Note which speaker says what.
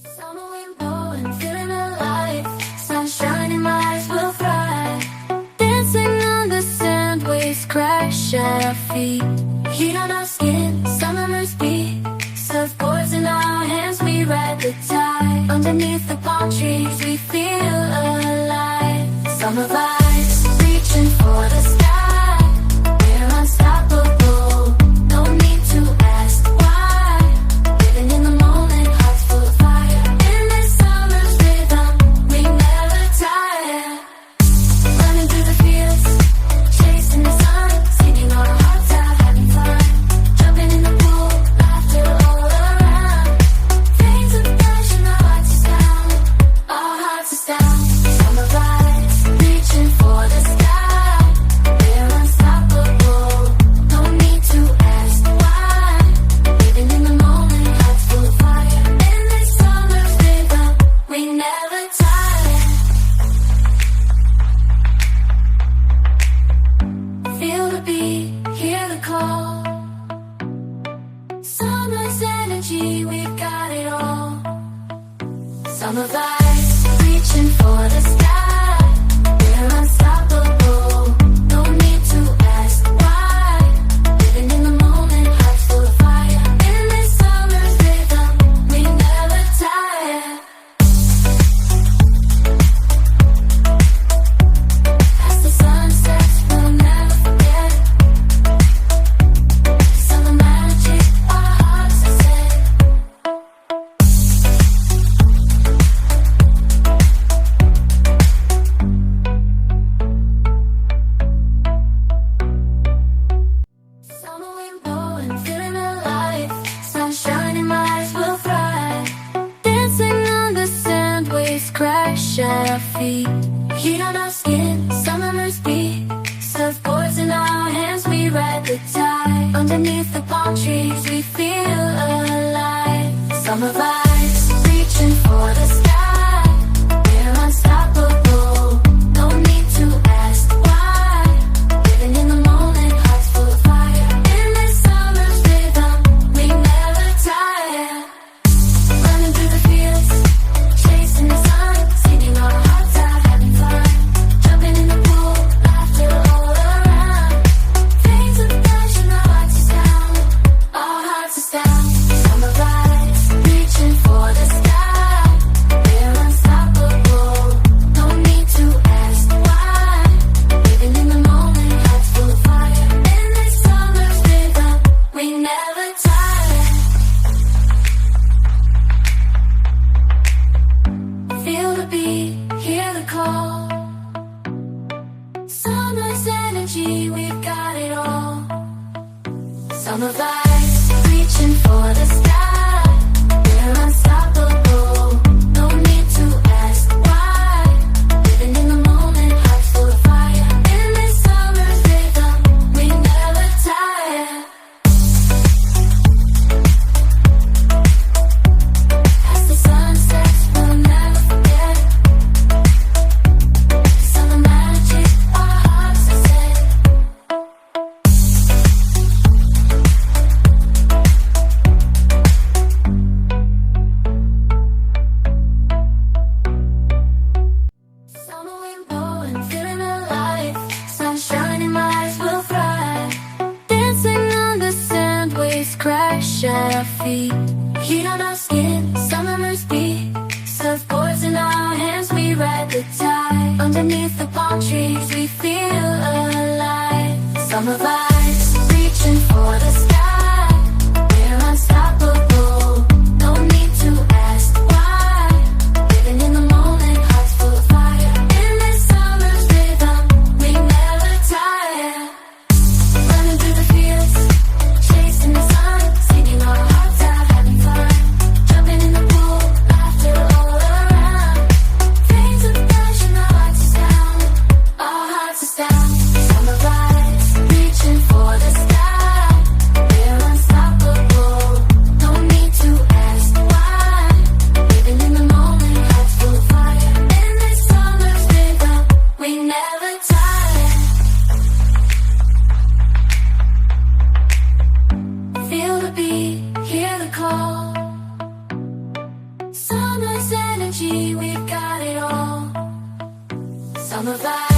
Speaker 1: Summer wind blowing, feeling alive. Sunshine in my eyes will fly. Dancing on the sand, waves crash at our feet. Heat on our skin, summer's beat. Surfboards in our hands, we ride the tide. Underneath the palm trees, we feel alive. Summer vibes, reaching for the sky. We're unstoppable, no need to ask why. Living in the moment, hearts full of fire. In this summer's rhythm, we never tire. Running through the fields, chasing the sun, singing our hearts out, having fun. Jumping in the pool, laughter all around. Fades of passion, our hearts are sound. Our hearts are sound. Summer vibes, reaching for the sky. We're unstoppable, no need to ask why. Living in the moment, hearts full of fire. In this summer's rhythm, we never tire. Feel the beat, hear the call. Summer's energy, we've got it all. Summer vibes, reaching for the sky. We're unstoppable, no need to ask why. Living in the moment, hearts full of fire. In this summer's rhythm, we never tire. As the sun sets, we'll never forget. Summer magic, our hearts are set. Summer wind blowing, feeling alive. Sunshine in my eyes will fly. Dancing on the sand, waves crash at our feet. Heat on our skin, summer's beat. Surfboards in our hands, we ride the tide. Underneath the palm trees, we feel alive. Summer vibes, reaching for the sky. We're unstoppable, no need to ask why. Living in the moment, hearts full of fire. In this summer's rhythm, we never tire. Running through the fields, chasing the sun, singing our hearts out, having fun. Jumping in the pool, laughter all around. Fades of passion, our hearts are sound. Our hearts Summer's energy, we've got it all. Summer vibe.